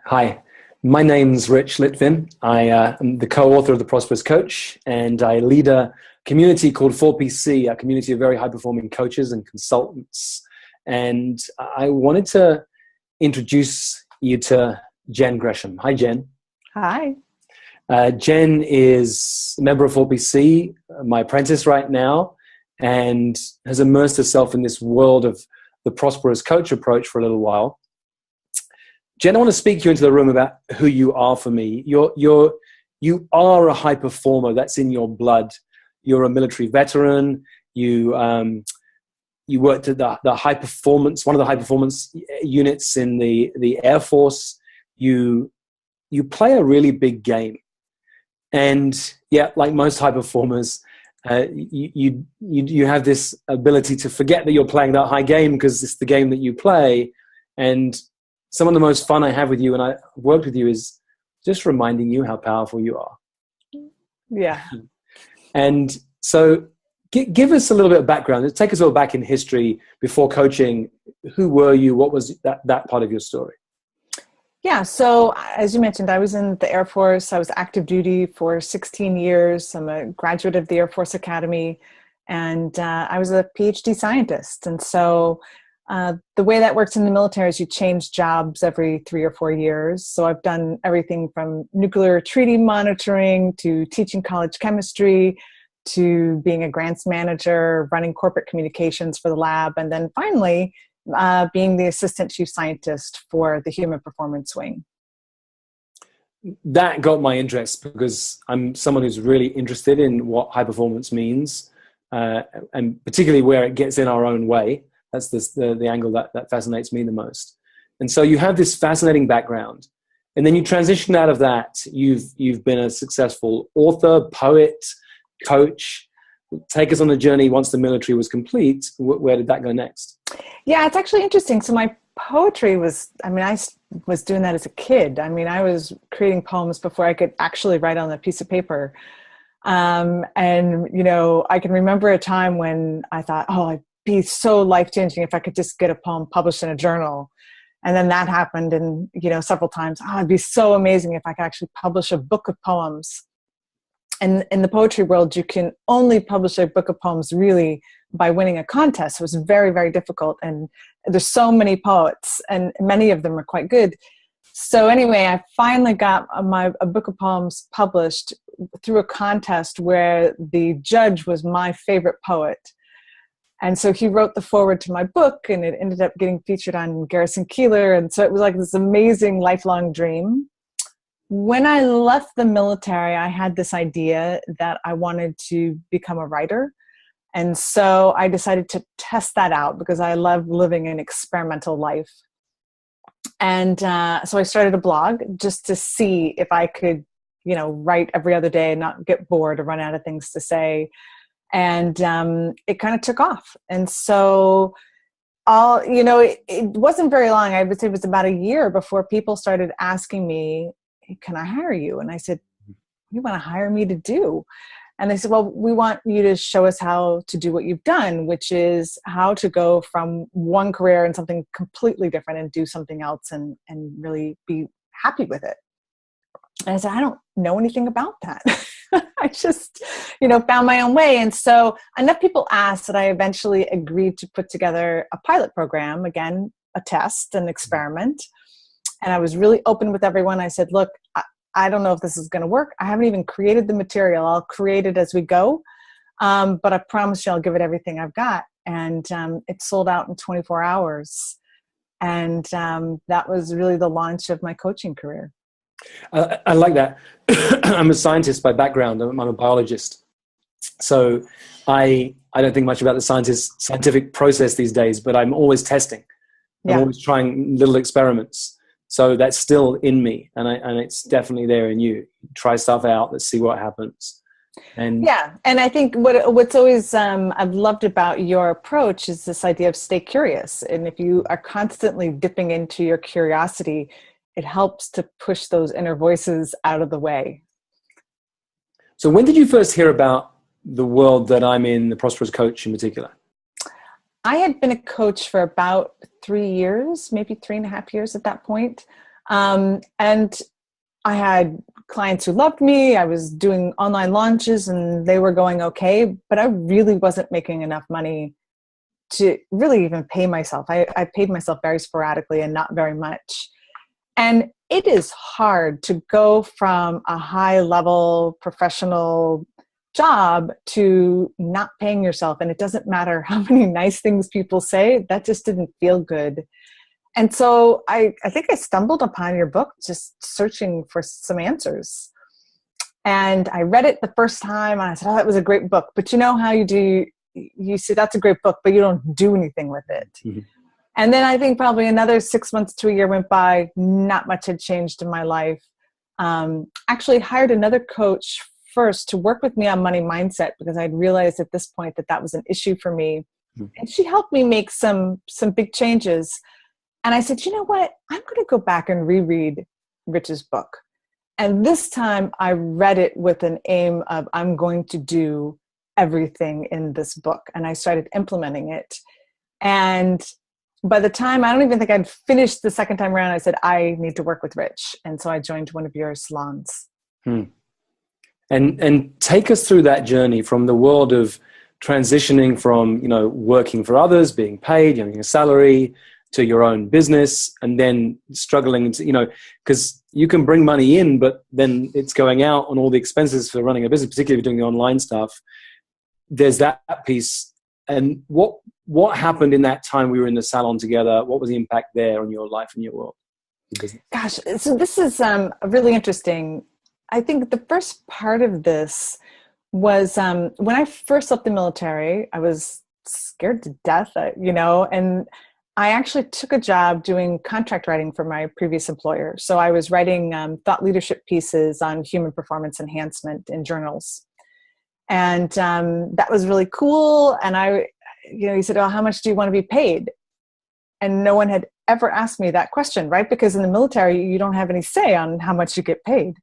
Hi, my name's Rich Litvin. I am the co-author of The Prosperous Coach, and I lead a community called 4PC, a community of very high-performing coaches and consultants. And I wanted to introduce you to Jen Gresham. Hi, Jen. Hi. Jen is a member of 4PC, my apprentice right now, and has immersed herself in this world of the Prosperous Coach approach for a little while. Jen, I want to speak you into the room about who you are for me. You are a high performer. That's in your blood. You're a military veteran. You worked at the high performance, one of the high performance units in the Airforce. You play a really big game. And yeah, like most high performers, you have this ability to forget that you're playing that high game because it's the game that you play. And some of the most fun I have with you and I've worked with you is just reminding you how powerful you are. Yeah. And so give us a little bit of background. Take us all back in history before coaching. Who were you? What was that part of your story? Yeah. So as you mentioned, I was in the Air Force. I was active duty for 16 years. I'm a graduate of the Air Force Academy, and I was a PhD scientist. And so the way that works in the military is you change jobs every 3 or 4 years. So I've done everything from nuclear treaty monitoring to teaching college chemistry to being a grants manager, running corporate communications for the lab, and then finally being the assistant chief scientist for the human performance wing. That got my interest because I'm someone who's really interested in what high performance means, and particularly where it gets in our own way. That's the angle that fascinates me the most. And so you have this fascinating background, and then you transition out of that. You've been a successful author, poet, coach. Take us on the journey once the military was complete. Where did that go next? Yeah, it's actually interesting. So my poetry I was doing that as a kid. I was creating poems before I could actually write on a piece of paper. And, I can remember a time when I thought, it'd be so life-changing if I could just get a poem published in a journal. And then that happened, and, several times, it'd be so amazing if I could actually publish a book of poems. And in the poetry world, you can only publish a book of poems really by winning a contest. It was very, very difficult. And there's so many poets, and many of them are quite good. So anyway, I finally got a book of poems published through a contest where the judge was my favorite poet. And so he wrote the foreword to my book, and it ended up getting featured on Garrison Keillor. And so it was like this amazing lifelong dream. When I left the military, I had this idea that I wanted to become a writer. And so I decided to test that out because I love living an experimental life. And so I started a blog just to see if I could, write every other day and not get bored or run out of things to say. And it kind of took off. And so it wasn't very long. I would say it was about a year before people started asking me, hey, can I hire you? And I said, what do you want to hire me to do? And they said, well, we want you to show us how to do what you've done, which is how to go from one career and something completely different and do something else and really be happy with it. And I said, I don't know anything about that. I just, found my own way. And so enough people asked that I eventually agreed to put together a pilot program, again, a test, an experiment. And I was really open with everyone. I said, look, I don't know if this is going to work. I haven't even created the material. I'll create it as we go. But I promise you I'll give it everything I've got. And it sold out in 24 hours. And that was really the launch of my coaching career. I like that. I'm a scientist by background. I'm a biologist. So I don't think much about the scientific process these days, but I'm always testing. I'm always trying little experiments. So that's still in me, and it's definitely there in you. Try stuff out. Let's see what happens. And I think what's always I've loved about your approach is this idea of stay curious. And if you are constantly dipping into your curiosity, it helps to push those inner voices out of the way. So when did you first hear about the world that I'm in, the Prosperous Coach in particular? I had been a coach for about 3 years, maybe 3.5 years at that point. And I had clients who loved me. I was doing online launches and they were going okay, but I really wasn't making enough money to really even pay myself. I paid myself very sporadically and not very much. And it is hard to go from a high level professional job to not paying yourself. And it doesn't matter how many nice things people say, that just didn't feel good. And so I think I stumbled upon your book just searching for some answers. And I read it the first time and I said, oh, that was a great book. But you know how you do, you say that's a great book, but you don't do anything with it. Mm-hmm. And then I think probably another 6 months to a year went by, not much had changed in my life. Actually hired another coach first to work with me on money mindset because I'd realized at this point that was an issue for me. Mm-hmm. And she helped me make some big changes. And I said, you know what? I'm going to go back and reread Rich's book. And this time I read it with an aim of I'm going to do everything in this book. And I started implementing it. And by the time, I don't even think I'd finished the second time around, I said, I need to work with Rich. And so I joined one of your salons. And take us through that journey from the world of transitioning from, working for others, being paid, getting a salary, to your own business, and then struggling to, because you can bring money in, but then it's going out on all the expenses for running a business, particularly if you're doing the online stuff. There's that piece. And what happened in that time we were in the salon together? What was the impact there on your life and your world? Your business? Gosh, so this is really interesting. I think the first part of this was when I first left the military, I was scared to death, and I actually took a job doing contract writing for my previous employer. So I was writing thought leadership pieces on human performance enhancement in journals. And that was really cool. And he said, oh, how much do you want to be paid? And no one had ever asked me that question, right? Because in the military, you don't have any say on how much you get paid.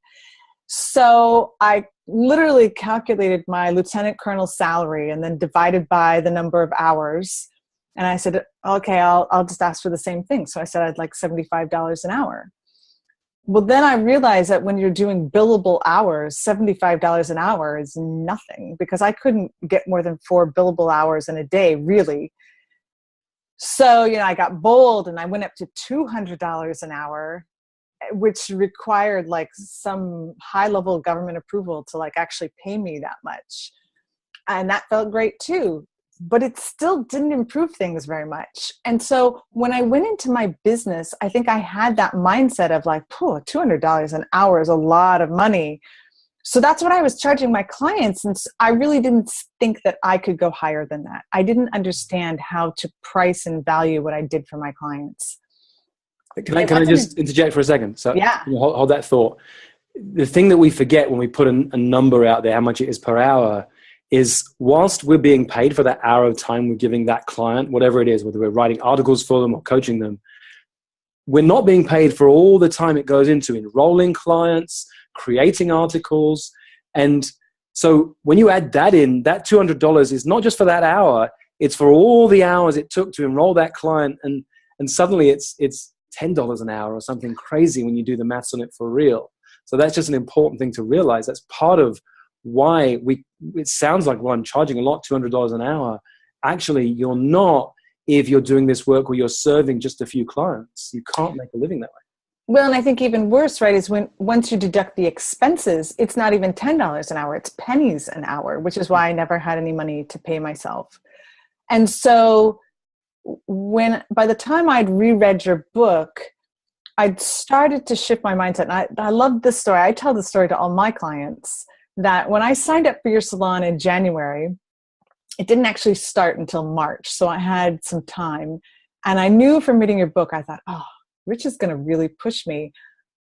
So I literally calculated my lieutenant colonel salary and then divided by the number of hours. And I said, okay, I'll just ask for the same thing. So I said, I'd like $75 an hour. Well, then I realized that when you're doing billable hours, $75 an hour is nothing because I couldn't get more than 4 billable hours in a day, really. So, I got bold and I went up to $200 an hour, which required like some high level government approval to like actually pay me that much. And that felt great too. But it still didn't improve things very much. And so when I went into my business, I think I had that mindset of like, $200 an hour is a lot of money. So that's what I was charging my clients. And I really didn't think that I could go higher than that. I didn't understand how to price and value what I did for my clients. Can I just interject for a second? So yeah. Hold that thought. The thing that we forget when we put a number out there, how much it is per hour, is whilst we're being paid for that hour of time we're giving that client, whatever it is, whether we're writing articles for them or coaching them, we're not being paid for all the time it goes into enrolling clients, creating articles. And so when you add that in, that $200 is not just for that hour, it's for all the hours it took to enroll that client. And suddenly it's $10 an hour or something crazy when you do the maths on it for real. So that's just an important thing to realize. That's part of why it sounds like, well, I'm charging a lot, $200 an hour. Actually, you're not if you're doing this work where you're serving just a few clients. You can't make a living that way. Well, and I think even worse, right, is once you deduct the expenses, it's not even $10 an hour, it's pennies an hour, which is why I never had any money to pay myself. And so by the time I'd reread your book, I'd started to shift my mindset. And I love this story. I tell this story to all my clients, that when I signed up for your salon in January, it didn't actually start until March. So I had some time. And I knew from reading your book, I thought, oh, Rich is going to really push me.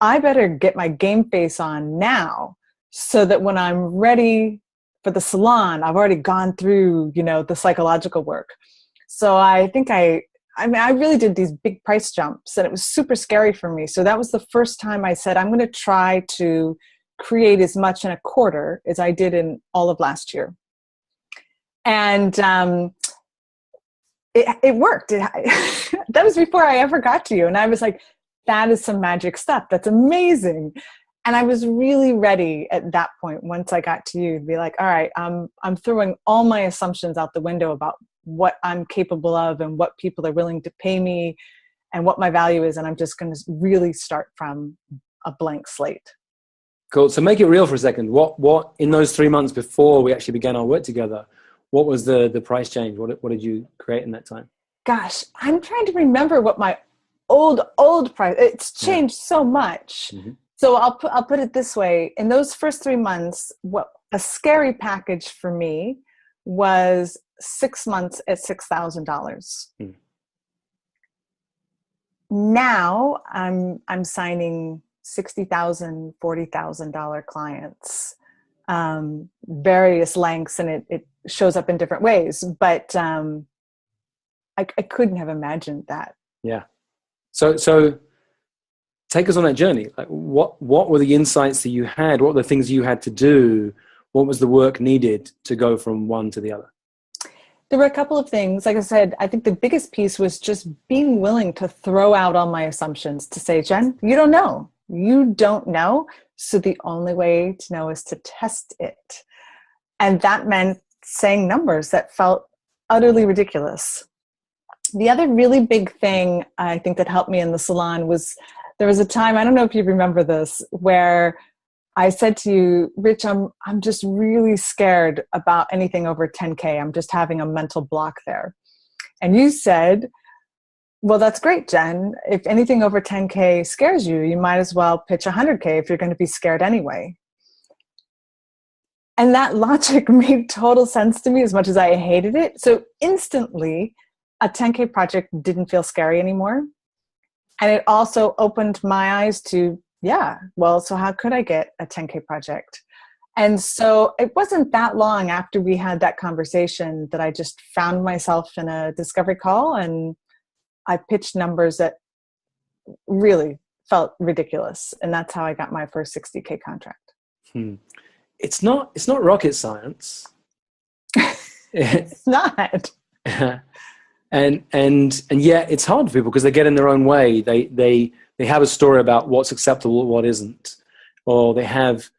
I better get my game face on now so that when I'm ready for the salon, I've already gone through, the psychological work. So I think I really did these big price jumps and it was super scary for me. So that was the first time I said, I'm going to try to create as much in a quarter as I did in all of last year. And it worked. That was before I ever got to you. And I was like, that is some magic stuff. That's amazing. And I was really ready at that point, once I got to you, to be like, all right, I'm throwing all my assumptions out the window about what I'm capable of and what people are willing to pay me and what my value is. And I'm just going to really start from a blank slate. Cool. So make it real for a second. What in those 3 months before we actually began our work together, what was the price change? What did you create in that time? Gosh, I'm trying to remember what my old price, it's changed so much. Mm-hmm. So I'll put it this way. In those first 3 months, what a scary package for me was 6 months at $6,000. Mm. Now I'm signing $60,000, $40,000 clients, various lengths, and it shows up in different ways. But I couldn't have imagined that. Yeah. So take us on that journey. Like what were the insights that you had? What were the things you had to do? What was the work needed to go from one to the other? There were a couple of things. Like I said, I think the biggest piece was just being willing to throw out all my assumptions, to say, Jen, you don't know. You don't know. So the only way to know is to test it. And that meant saying numbers that felt utterly ridiculous. The other really big thing I think that helped me in the salon was, there was a time, I don't know if you remember this, where I said to you, Rich, I'm just really scared about anything over 10K. I'm just having a mental block there. And you said, well, that's great, Jen. If anything over 10K scares you, you might as well pitch 100K if you're going to be scared anyway. And that logic made total sense to me, as much as I hated it. So instantly, a 10K project didn't feel scary anymore. And it also opened my eyes to, yeah, well, so how could I get a 10K project? And so it wasn't that long after we had that conversation that I just found myself in a discovery call, and I pitched numbers that really felt ridiculous. And that's how I got my first 60K contract. It's not rocket science. It's not. And yeah, it's hard for people because they get in their own way. They have a story about what's acceptable, what isn't, or they have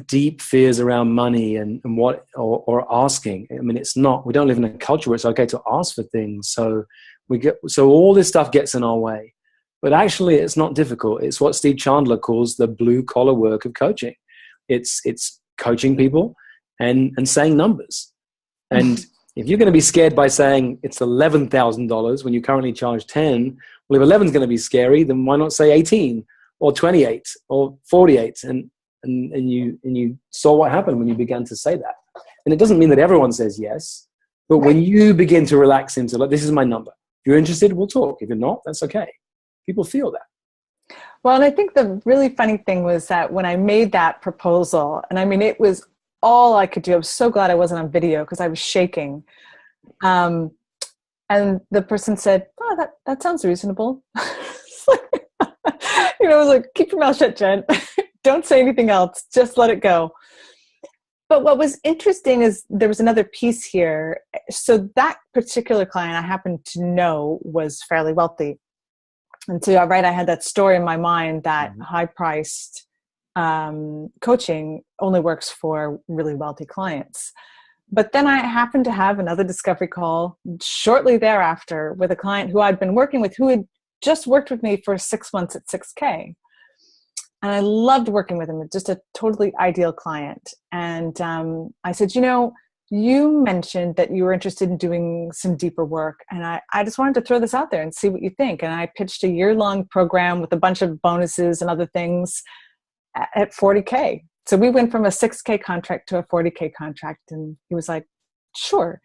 deep fears around money and what, or asking. I mean, we don't live in a culture where it's okay to ask for things. So all this stuff gets in our way, but actually it's not difficult. It's what Steve Chandler calls the blue collar work of coaching. It's coaching people and saying numbers. And if you're going to be scared by saying it's $11,000 when you currently charge 10, well, if 11 is going to be scary, then why not say 18 or 28 or 48? And you saw what happened when you began to say that. And it doesn't mean that everyone says yes, but when you begin to relax into, like, this is my number. If you're interested, we'll talk. If you're not, that's okay. People feel that. Well, and I think the really funny thing was that when I made that proposal, and I mean, it was all I could do. I was so glad I wasn't on video because I was shaking. And the person said, oh, that sounds reasonable. I was like, keep your mouth shut, Jen. Don't say anything else. Just let it go. But what was interesting is there was another piece here. So that particular client I happened to know was fairly wealthy. And so, right, I had that story in my mind that high-priced coaching only works for really wealthy clients. But then I happened to have another discovery call shortly thereafter with a client who I'd been working with, who had just worked with me for 6 months at 6K. And I loved working with him. Just a totally ideal client. And I said, you mentioned that you were interested in doing some deeper work. And I just wanted to throw this out there and see what you think. And I pitched a year-long program with a bunch of bonuses and other things at 40K. So we went from a 6K contract to a 40K contract. And he was like, sure.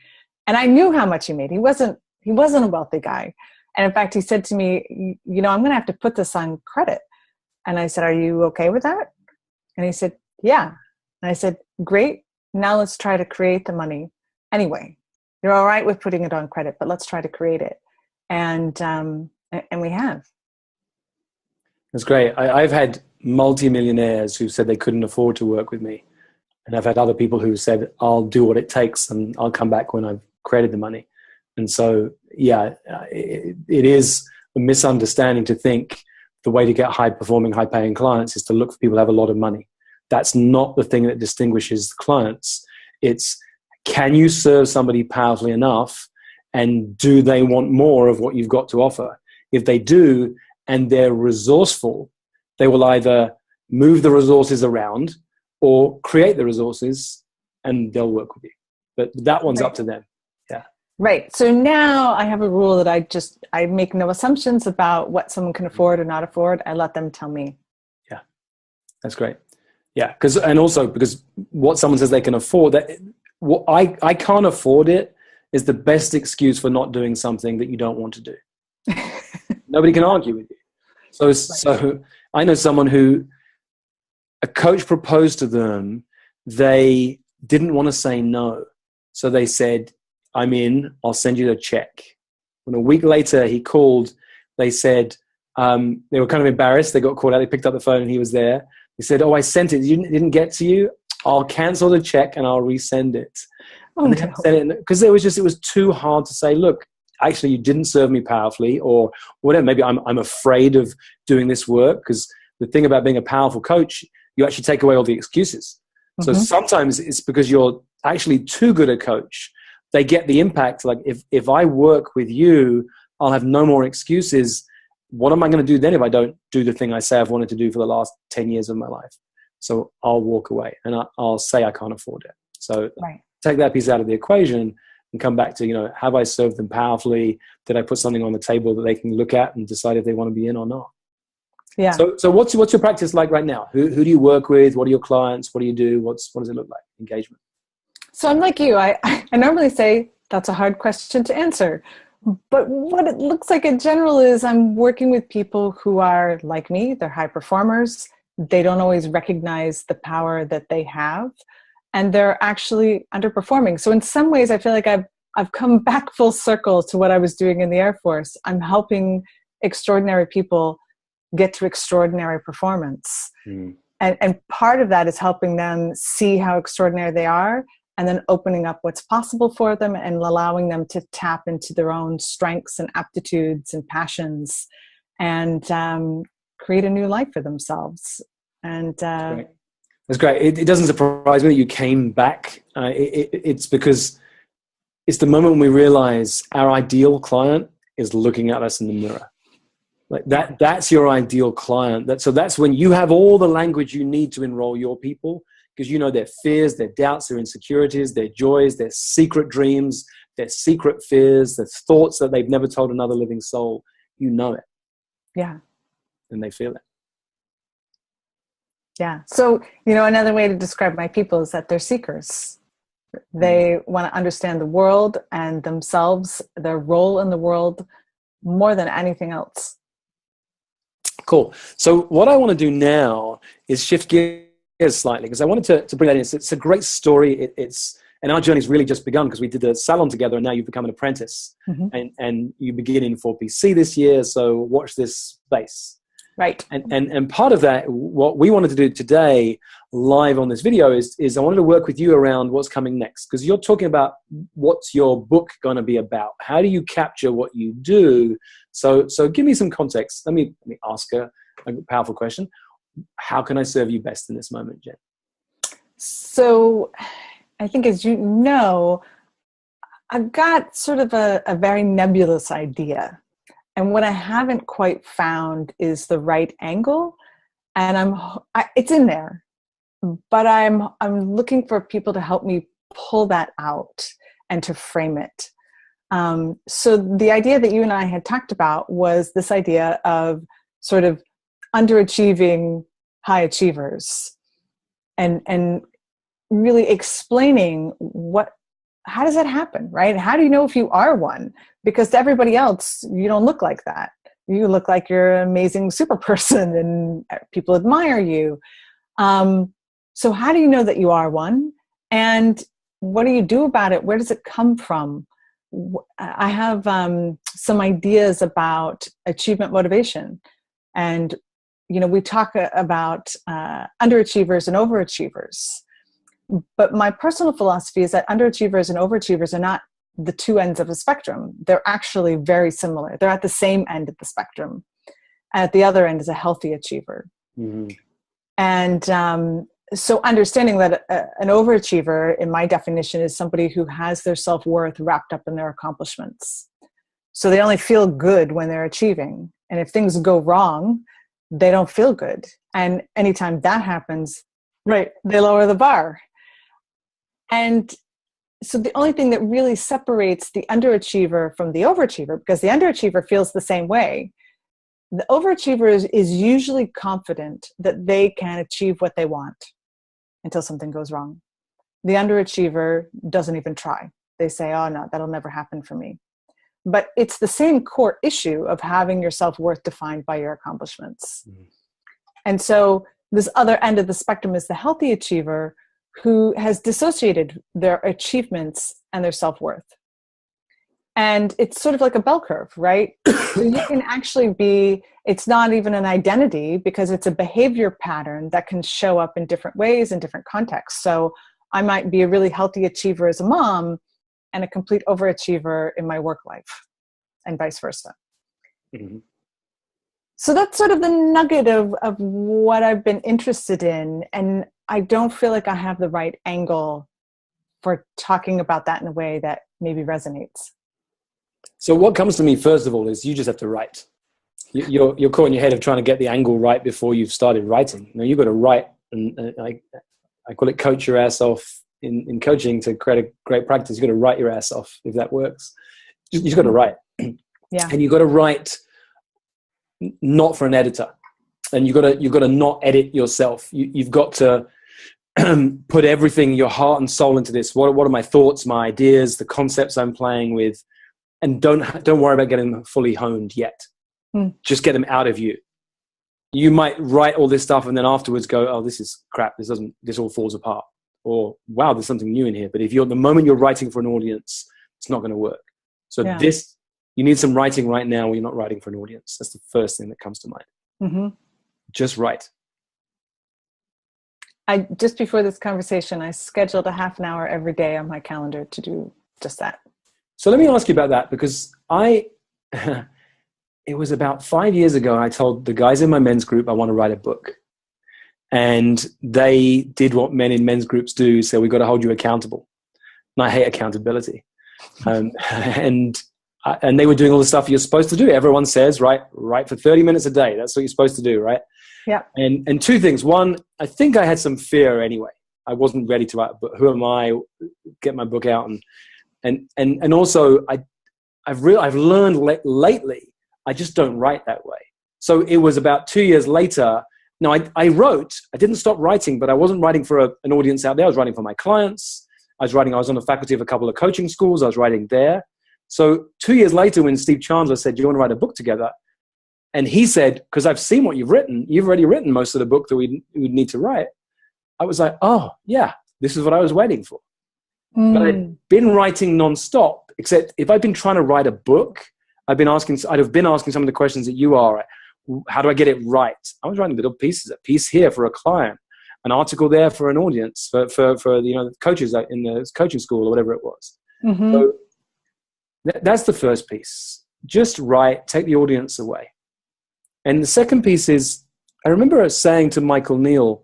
And I knew how much he made. He wasn't a wealthy guy. And in fact, he said to me, I'm going to have to put this on credit. And I said, are you okay with that? And he said, yeah. And I said, great. Now let's try to create the money. Anyway, you're all right with putting it on credit, but let's try to create it. And we have. That's great. I've had multimillionaires who said they couldn't afford to work with me. And I've had other people who said, I'll do what it takes and I'll come back when I've created the money. And so, yeah, it is a misunderstanding to think the way to get high performing, high paying clients is to look for people who have a lot of money. That's not the thing that distinguishes the clients. It's, can you serve somebody powerfully enough, and do they want more of what you've got to offer? If they do, and they're resourceful, they will either move the resources around or create the resources, and they'll work with you. But that one's up to them. Yeah. Right. So now I have a rule that I make no assumptions about what someone can afford or not afford. I let them tell me. Yeah. That's great. Yeah. Because what someone says they can afford, what I can't afford it is the best excuse for not doing something that you don't want to do. Nobody can argue with you. So I know someone who a coach proposed to them. They didn't want to say no. So they said, I'm in, I'll send you the check. When a week later he called, they said, they were kind of embarrassed. They got called out. They picked up the phone and he was there. They said, oh, I sent it. It didn't get to you. I'll cancel the check and I'll resend it. Oh, and no. Because it was too hard to say, look, actually you didn't serve me powerfully, or whatever. Maybe I'm afraid of doing this work, because the thing about being a powerful coach, you actually take away all the excuses. So sometimes it's because you're actually too good a coach. They get the impact. Like if I work with you, I'll have no more excuses. What am I going to do then if I don't do the thing I say I've wanted to do for the last 10 years of my life? So I'll walk away and I'll say I can't afford it. So take that piece out of the equation and come back to, have I served them powerfully? Did I put something on the table that they can look at and decide if they want to be in or not? Yeah. So what's your practice like right now? Who do you work with? What are your clients? What do you do? What does it look like? Engagement. So I'm like you. I normally say that's a hard question to answer. But what it looks like in general is I'm working with people who are like me. They're high performers. They don't always recognize the power that they have, and they're actually underperforming. So in some ways, I feel like I've come back full circle to what I was doing in the Air Force. I'm helping extraordinary people get to extraordinary performance. And part of that is helping them see how extraordinary they are, and then opening up what's possible for them and allowing them to tap into their own strengths and aptitudes and passions, and create a new life for themselves. And that's great. It doesn't surprise me that you came back. It's because it's the moment when we realize our ideal client is looking at us in the mirror. Like that's your ideal client. So that's when you have all the language you need to enroll your people, because you know their fears, their doubts, their insecurities, their joys, their secret dreams, their secret fears, their thoughts that they've never told another living soul. You know it. Yeah. And they feel it. Yeah. So, another way to describe my people is that they're seekers. They want to understand the world and themselves, their role in the world, more than anything else. Cool. So what I want to do now is shift gears slightly, because I wanted to bring that in. It's a great story. And our journey's really just begun, because we did a salon together and now you've become an apprentice, and you begin in 4PC this year. So watch this space. Right. And part of that, what we wanted to do today live on this video is I wanted to work with you around what's coming next, because you're talking about what's your book going to be about. How do you capture what you do? So give me some context. Let me ask a powerful question. How can I serve you best in this moment, Jen? So I think, as you know, I've got sort of a very nebulous idea. And what I haven't quite found is the right angle. And it's in there, but I'm looking for people to help me pull that out and to frame it. So the idea that you and I had talked about was this idea of sort of underachieving high achievers, and really explaining how does that happen, right? How do you know if you are one? Because to everybody else, you don't look like that. You look like you're an amazing super person and people admire you. So how do you know that you are one? And what do you do about it? Where does it come from? I have some ideas about achievement motivation. And, we talk about underachievers and overachievers. But my personal philosophy is that underachievers and overachievers are not the two ends of a spectrum. They're actually very similar. They're at the same end of the spectrum. At the other end is a healthy achiever. Mm-hmm. And so understanding that an overachiever, in my definition, is somebody who has their self-worth wrapped up in their accomplishments. So they only feel good when they're achieving. And if things go wrong, they don't feel good. And anytime that happens, right, they lower the bar. And so the only thing that really separates the underachiever from the overachiever, because the underachiever feels the same way, the overachiever is usually confident that they can achieve what they want until something goes wrong. The underachiever doesn't even try. They say, oh no, that'll never happen for me. But it's the same core issue of having your self-worth defined by your accomplishments. Mm-hmm. And so this other end of the spectrum is the healthy achiever who has dissociated their achievements and their self-worth. And it's sort of like a bell curve, right? So you can actually be, it's not even an identity because it's a behavior pattern that can show up in different ways in different contexts. So I might be a really healthy achiever as a mom and a complete overachiever in my work life, and vice versa. Mm-hmm. So that's sort of the nugget of what I've been interested in. And I don't feel like I have the right angle for talking about that in a way that maybe resonates. So what comes to me, first of all, is you just have to write. You're caught in your head of trying to get the angle right before you've started writing. You've got to write. And I call it coach your ass off in coaching to create a great practice. You've got to write your ass off if that works. You've got to write. Yeah. And you've got to write not for an editor. And you've got to not edit yourself. You've got to put everything, your heart and soul into this. What are my thoughts, my ideas, the concepts I'm playing with? And don't worry about getting them fully honed yet. Just get them out of you. You might write all this stuff and then afterwards go, oh, this is crap. This all falls apart. Or, wow, there's something new in here. But if the moment you're writing for an audience, it's not going to work. So you need some writing right now where you're not writing for an audience. That's the first thing that comes to mind. Mm-hmm. Just write. Just before this conversation, I scheduled a half an hour every day on my calendar to do just that. So let me ask you about that, because it was about 5 years ago, I told the guys in my men's group I want to write a book. And they did what men in men's groups do, so we got to hold you accountable. And I hate accountability. And they were doing all the stuff you're supposed to do. Everyone says, write for 30 minutes a day. That's what you're supposed to do, right? Yeah. And two things. One, I think I had some fear anyway. I wasn't ready to write a book. Who am I? Get my book out. And also, I've learned lately, I just don't write that way. So it was about 2 years later. No, I wrote. I didn't stop writing, but I wasn't writing for an audience out there. I was writing for my clients. I was on the faculty of a couple of coaching schools. I was writing there. So 2 years later, when Steve Chandler said, do you want to write a book together? And he said, because I've seen what you've written, you've already written most of the book that we need to write. I was like, oh, yeah, this is what I was waiting for. But I'd been writing nonstop, except if I'd been trying to write a book, I'd have been asking some of the questions that you are. How do I get it right? I was writing little pieces, a piece here for a client, an article there for an audience, for the coaches in the coaching school or whatever it was. Mm-hmm. So that's the first piece. Just write, take the audience away. And the second piece is, I remember saying to Michael Neal,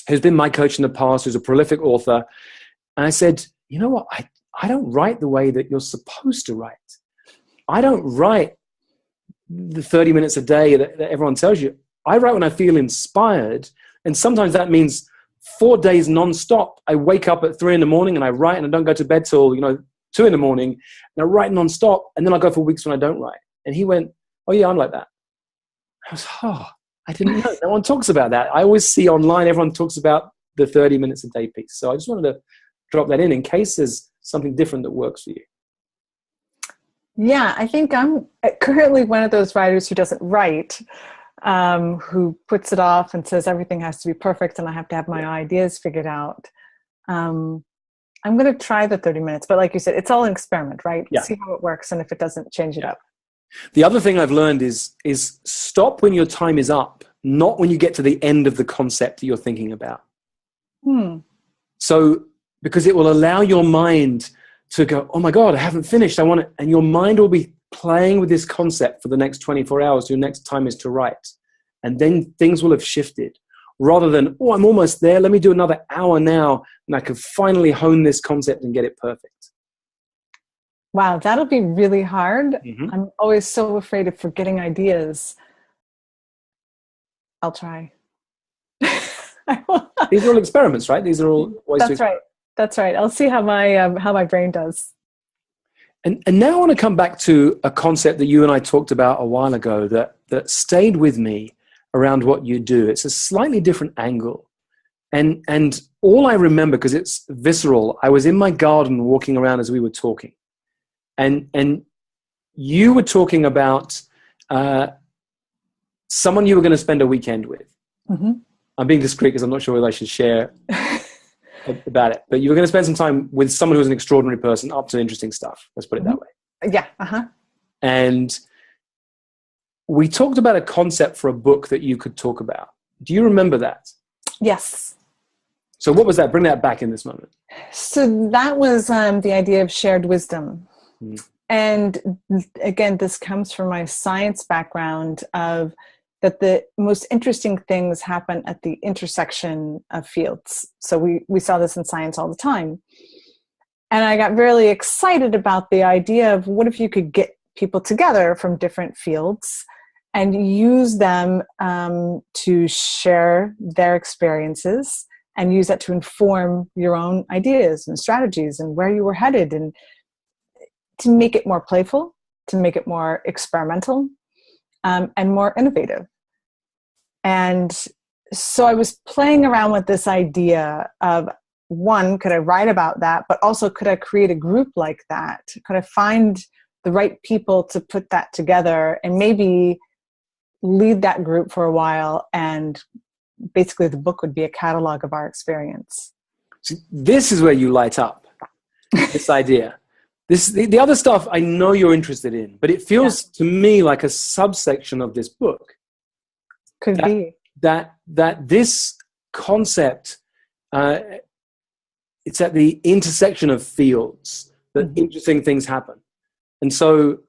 who's been my coach in the past, who's a prolific author, and I said, you know what? I don't write the way that you're supposed to write. I don't write the 30 minutes a day that everyone tells you. I write when I feel inspired. And sometimes that means 4 days nonstop. I wake up at 3 a.m. and I write, and I don't go to bed till 2 a.m. and I write nonstop. And then I go for weeks when I don't write. And he went, oh yeah, I'm like that. I was, I didn't know. No one talks about that. I always see online, everyone talks about the 30 minutes a day piece. So I just wanted to drop that in case there's something different that works for you. Yeah, I think I'm currently one of those writers who doesn't write, who puts it off and says everything has to be perfect and I have to have my ideas figured out. I'm going to try the 30 minutes, but like you said, it's all an experiment, right? Yeah. See how it works, and if it doesn't, change it up. The other thing I've learned is stop when your time is up, not when you get to the end of the concept that you're thinking about. So, because it will allow your mind to go, oh my God, I haven't finished. I want it. And your mind will be playing with this concept for the next 24 hours. Your next time is to write. And then things will have shifted. Rather than, oh, I'm almost there. Let me do another hour now. And I can finally hone this concept and get it perfect. Wow, that'll be really hard. Mm-hmm. I'm always so afraid of forgetting ideas. I'll try. These are all experiments, right? These are all ways That's right. That's right. I'll see how my brain does. And now I want to come back to a concept that you and I talked about a while ago that stayed with me around what you do. It's a slightly different angle. And all I remember, because it's visceral, I was in my garden walking around as we were talking. And you were talking about someone you were going to spend a weekend with. Mm-hmm. I'm being discreet because I'm not sure whether I should share about it. But you were going to spend some time with someone who was an extraordinary person, up to interesting stuff. Let's put it that way. Yeah. Uh-huh. And we talked about a concept for a book that you could talk about. Do you remember that? Yes. So what was that? Bring that back in this moment. So that was the idea of shared wisdom. And again, this comes from my science background of that the most interesting things happen at the intersection of fields. So we saw this in science all the time. And I got really excited about the idea of what if you could get people together from different fields and use them to share their experiences and use that to inform your own ideas and strategies and where you were headed, and to make it more playful, to make it more experimental, and more innovative. And so I was playing around with this idea of, one, could I write about that? But also, could I create a group like that? Could I find the right people to put that together and maybe lead that group for a while? And basically the book would be a catalog of our experience. See, this is where you light up, this idea. The other stuff I know you're interested in, but it feels to me like a subsection of this book. Could be. That this concept, it's at the intersection of fields that interesting things happen. And so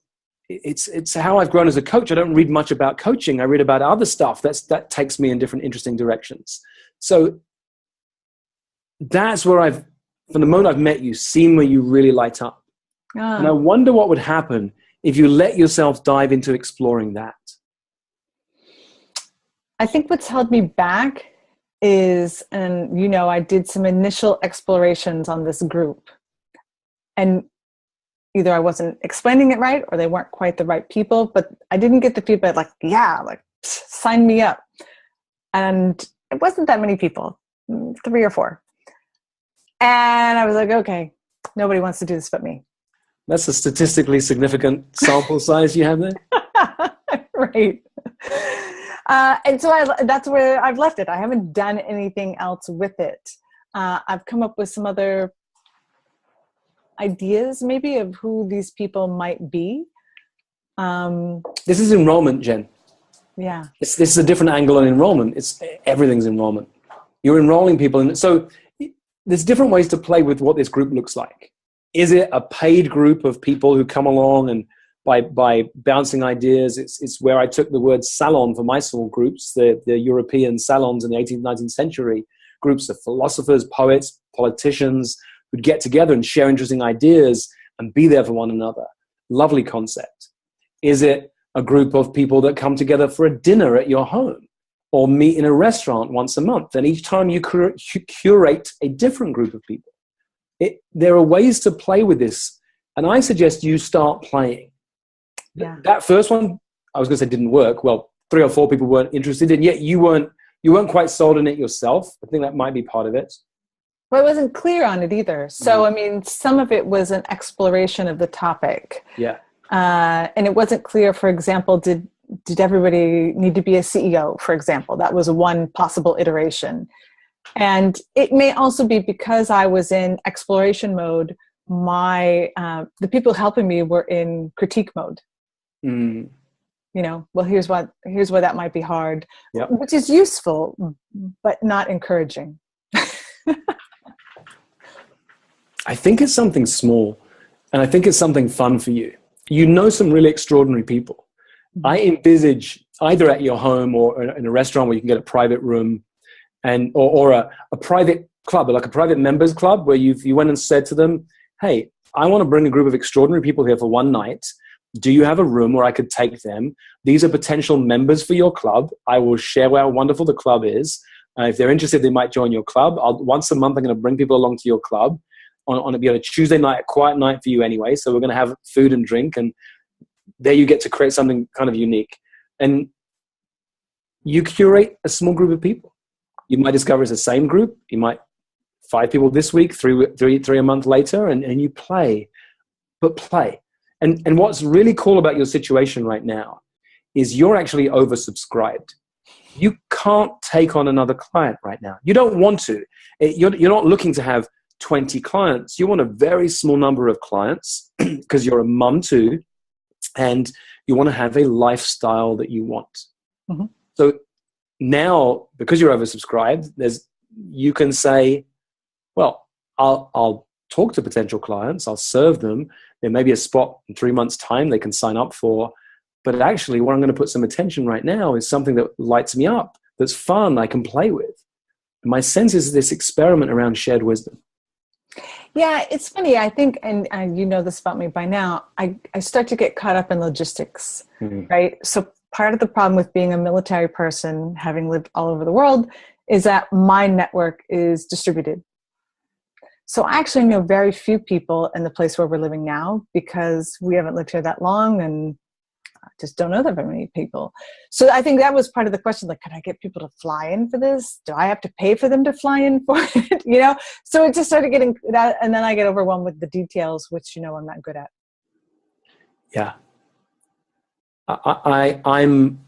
it's how I've grown as a coach. I don't read much about coaching. I read about other stuff that takes me in different interesting directions. So that's where from the moment I've met you, seen where you really light up. And I wonder what would happen if you let yourself dive into exploring that. I think what's held me back is, and I did some initial explorations on this group, and either I wasn't explaining it right or they weren't quite the right people, but I didn't get the feedback like sign me up. And it wasn't that many people, 3 or 4. And I was like, okay, nobody wants to do this but me. That's a statistically significant sample size you have there. Right. And so that's where I've left it. I haven't done anything else with it. I've come up with some other ideas maybe of who these people might be. This is enrollment, Jen. Yeah. This is a different angle on enrollment. Everything's enrollment. You're enrolling people. And so there's different ways to play with what this group looks like. Is it a paid group of people who come along and by bouncing ideas? It's where I took the word salon for my small groups, the European salons in the 18th, 19th century, groups of philosophers, poets, politicians who'd get together and share interesting ideas and be there for one another. Lovely concept. Is it a group of people that come together for a dinner at your home or meet in a restaurant once a month? And each time you curate a different group of people. There are ways to play with this. And I suggest you start playing. Yeah. That first one, I was going to say didn't work. Well, 3 or 4 people weren't interested, and yet you weren't quite sold on it yourself. I think that might be part of it. Well, I wasn't clear on it either. So, I mean, some of it was an exploration of the topic. Yeah. And it wasn't clear, for example, did everybody need to be a CEO, for example? That was one possible iteration. And it may also be because I was in exploration mode, the people helping me were in critique mode. Well, here's why that might be hard, which is useful, but not encouraging. I think it's something small, and I think it's something fun for you. you know some really extraordinary people. I envisage either at your home or in a restaurant where you can get a private room, and or a private club, like a private members club, where you went and said to them, hey, I want to bring a group of extraordinary people here for one night. Do you have a room where I could take them? These are potential members for your club. I will share how wonderful the club is. If they're interested, they might join your club. Once a month, I'm going to bring people along to your club on a Tuesday night, a quiet night for you anyway. So we're going to have food and drink, and there you get to create something kind of unique. And you curate a small group of people. You might discover it's the same group. You might 5 people this week, three a month later, and you play. And what's really cool about your situation right now is you're actually oversubscribed. You can't take on another client right now. You don't want to. You're not looking to have 20 clients. You want a very small number of clients because you're a mum too, and you want to have a lifestyle that you want. Mm-hmm. So now, because you're oversubscribed, you can say, well, I'll talk to potential clients. I'll serve them. There may be a spot in 3 months' time they can sign up for. But actually, what I'm going to put some attention right now is something that lights me up, that's fun, I can play with. And my sense is this experiment around shared wisdom. Yeah, it's funny. I think, and you know this about me by now, I start to get caught up in logistics, right? So part of the problem with being a military person, having lived all over the world, is that my network is distributed. So I actually know very few people in the place where we're living now because we haven't lived here that long, and I just don't know that very many people. So I think that was part of the question, like, could I get people to fly in for this? Do I have to pay for them to fly in for it? So it just started getting that, and then I get overwhelmed with the details, which, I'm not good at. Yeah. I'm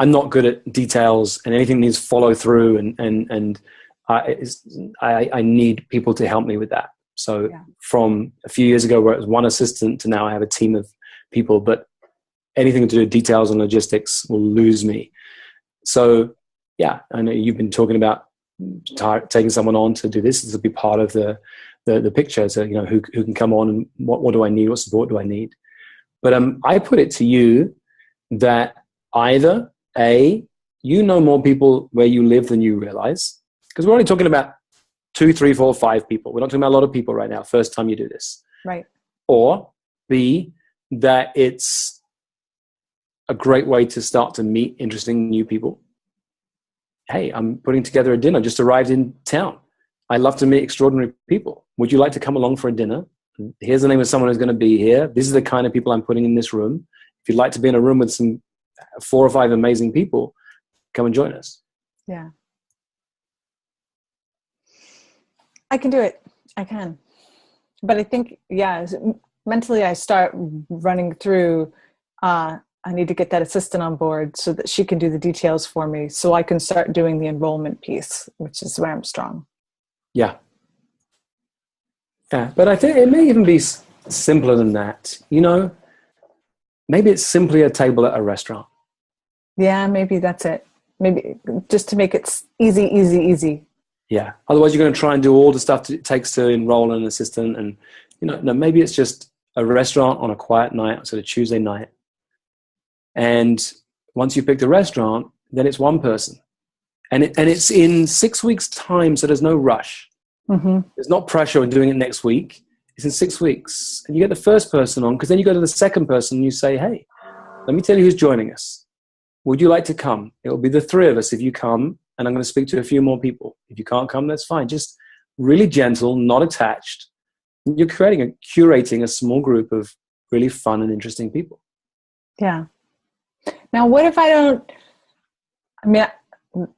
not good at details, and anything needs follow through, and I need people to help me with that. So from a few years ago where it was one assistant to now I have a team of people, but anything to do with details and logistics will lose me. So yeah, I know you've been talking about taking someone on to do this. This will be part of the picture. So, who can come on and what do I need? What support do I need? But I put it to you that either A, you know more people where you live than you realize, because we're only talking about 2, 3, 4, 5 people. We're not talking about a lot of people right now, first time you do this. Right. Or B, that it's a great way to start to meet interesting new people. Hey, I'm putting together a dinner, just arrived in town. I love to meet extraordinary people. Would you like to come along for a dinner? Here's the name of someone who's going to be here. This is the kind of people I'm putting in this room. If you'd like to be in a room with some 4 or 5 amazing people, come and join us. Yeah. I can do it. I can. But I think, mentally I start running through, I need to get that assistant on board so that she can do the details for me so I can start doing the enrollment piece, which is where I'm strong. Yeah. Yeah, but I think it may even be simpler than that. Maybe it's simply a table at a restaurant. Yeah, maybe that's it. Maybe just to make it easy. Yeah. Otherwise, you're going to try and do all the stuff it takes to enroll an assistant. And, no, maybe it's just a restaurant on a quiet night, sort of Tuesday night. And once you pick the restaurant, then it's one person. And it's in 6 weeks' time, so there's no rush. Mm-hmm. There's not pressure on doing it next week. It's in 6 weeks. And you get the first person on, because then you go to the second person and you say, hey, let me tell you who's joining us. Would you like to come? It will be the 3 of us if you come, and I'm going to speak to a few more people. If you can't come, that's fine. Just really gentle, not attached. You're curating a small group of really fun and interesting people. Yeah. Now, what if I don't,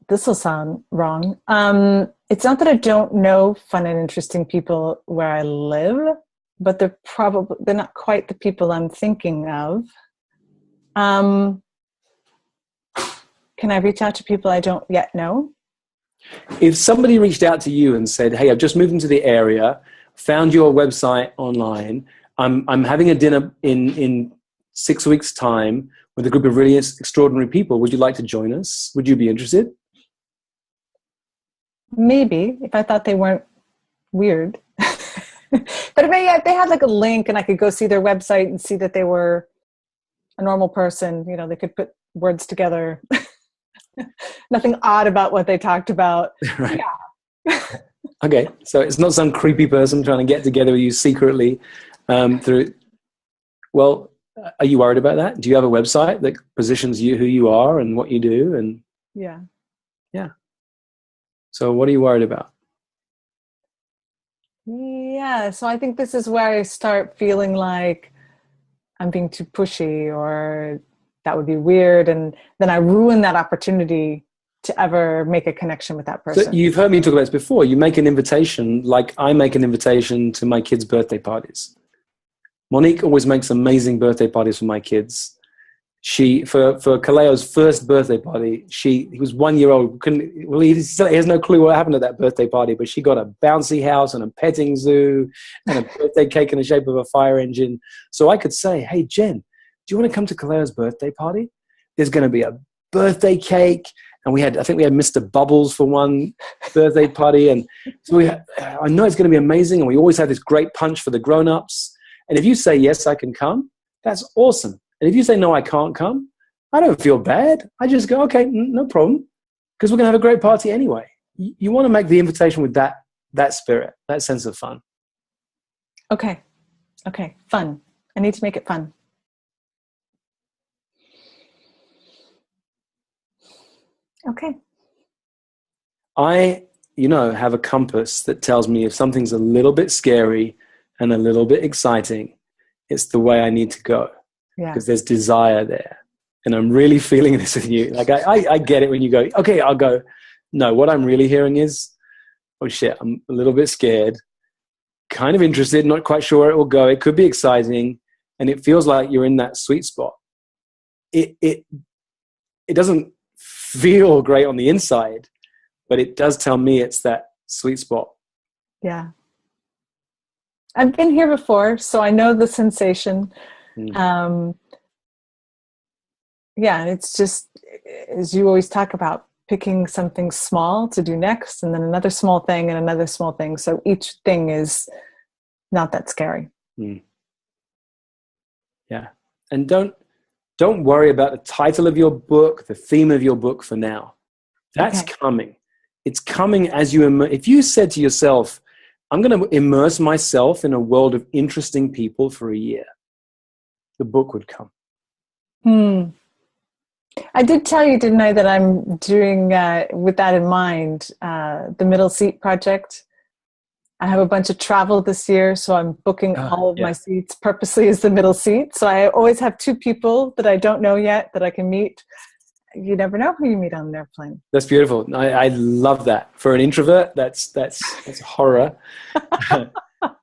this will sound wrong. It's not that I don't know fun and interesting people where I live, but they're not quite the people I'm thinking of. Can I reach out to people I don't yet know? If somebody reached out to you and said, hey, I've just moved into the area, found your website online, I'm having a dinner in 6 weeks' time with a group of really extraordinary people. Would you like to join us? Would you be interested? Maybe, if I thought they weren't weird. But if they had like a link and I could go see their website and see that they were a normal person, you know, they could put words together. Nothing odd about what they talked about. Right. Yeah. Okay. So it's not some creepy person trying to get together with you secretly through. Well, are you worried about that? Do you have a website that positions you, who you are and what you do? And Yeah. so what are you worried about? Yeah. So I think this is where I start feeling like I'm being too pushy, or that would be weird. And then I ruin that opportunity to ever make a connection with that person. So you've heard me talk about this before. You make an invitation, like I make an invitation to my kids' birthday parties. Monique always makes amazing birthday parties for my kids. She, for Kaleo's first birthday party, he was 1 year old. He has no clue what happened at that birthday party, but she got a bouncy house and a petting zoo and a birthday cake in the shape of a fire engine. So I could say, hey, Jen, do you want to come to Kaleo's birthday party? There's going to be a birthday cake. And I think we had Mr. Bubbles for one birthday party. And so I know it's going to be amazing. And we always have this great punch for the grown-ups. And if you say, yes, I can come, that's awesome. And if you say, no, I can't come, I don't feel bad. I just go, okay, no problem, because we're going to have a great party anyway. You want to make the invitation with that spirit, that sense of fun. Okay. Fun. I need to make it fun. Okay. I, have a compass that tells me if something's a little bit scary and a little bit exciting, it's the way I need to go. Yeah. Because there's desire there. And I'm really feeling this with you. Like I get it when you go, okay, I'll go. No, what I'm really hearing is, oh shit, I'm a little bit scared, kind of interested, not quite sure where it will go. It could be exciting. And it feels like you're in that sweet spot. It doesn't feel great on the inside, but it does tell me it's that sweet spot. Yeah. I've been here before, so I know the sensation. Yeah, it's just, as you always talk about, picking something small to do next, and then another small thing and another small thing. So each thing is not that scary. Yeah. And don't worry about the title of your book, the theme of your book for now. That's coming. It's coming as you if you said to yourself, I'm going to immerse myself in a world of interesting people for a year, the book would come. I did tell you, didn't I, that I'm doing, with that in mind, the Middle Seat Project. I have a bunch of travel this year, so I'm booking all of my seats purposely as the middle seat. So I always have two people that I don't know yet that I can meet. You never know who you meet on an airplane. That's beautiful. I love that. For an introvert, that's horror.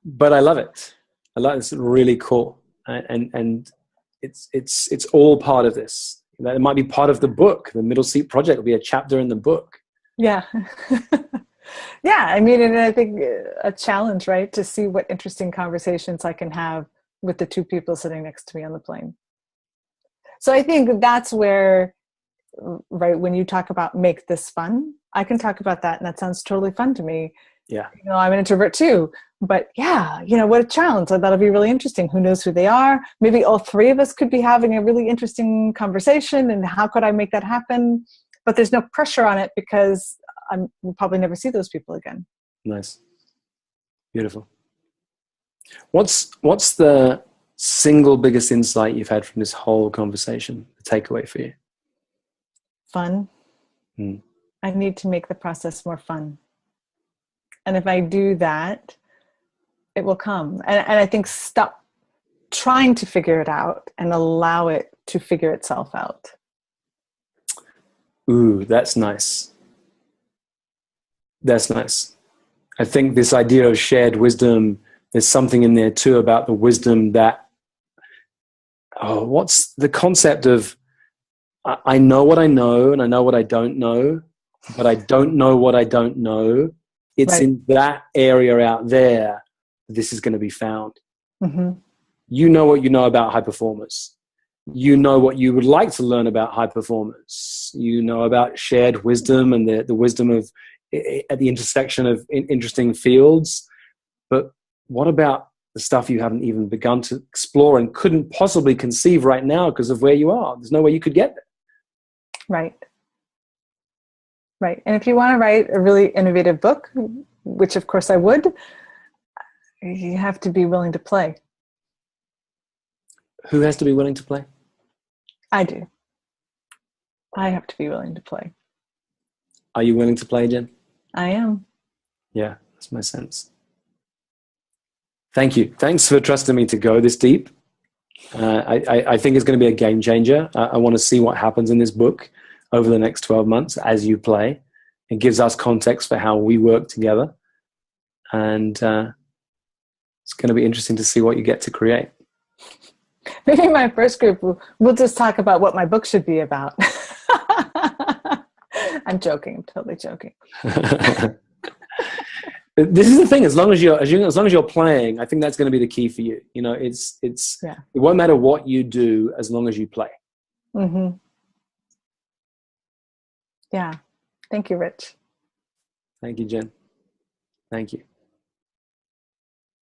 But I love it. It's really cool. And it's all part of this. It might be part of the book. The Middle Seat Project will be a chapter in the book. Yeah. Yeah, I mean, and I think a challenge, right, to see what interesting conversations I can have with the two people sitting next to me on the plane. So I think that's where, right, when you talk about make this fun, I can talk about that, and that sounds totally fun to me. Yeah. I'm an introvert too, but yeah, what a challenge. So that'll be really interesting. Who knows who they are? Maybe all three of us could be having a really interesting conversation, and how could I make that happen? But there's no pressure on it because we'll probably never see those people again. Nice. Beautiful. What's the single biggest insight you've had from this whole conversation, the takeaway for you? Fun. I need to make the process more fun. And if I do that, it will come. And I think stop trying to figure it out and allow it to figure itself out. Ooh, that's nice. That's nice. I think this idea of shared wisdom, there's something in there too about the wisdom that, what's the concept of, I know what I know and I know what I don't know, but I don't know what I don't know. It's right in that area out there, this is going to be found. Mm-hmm. You know what you know about high performers. You know what you would like to learn about high performers. You know about shared wisdom and the wisdom of at the intersection of interesting fields. But what about the stuff you haven't even begun to explore and couldn't possibly conceive right now because of where you are? There's no way you could get there. Right. Right. And if you want to write a really innovative book, which of course I would, you have to be willing to play. Who has to be willing to play? I do. I have to be willing to play. Are you willing to play, Jen? I am. Yeah, that's my sense. Thank you. Thanks for trusting me to go this deep. I think it's going to be a game changer. I want to see what happens in this book over the next 12 months as you play. It gives us context for how we work together. And it's going to be interesting to see what you get to create. Maybe my first group, we'll just talk about what my book should be about. I'm joking. I'm totally joking. This is the thing. As long as you're playing, I think that's going to be the key for you. You know, it won't matter what you do as long as you play. Mm-hmm. Yeah. Thank you, Rich. Thank you, Jen. Thank you.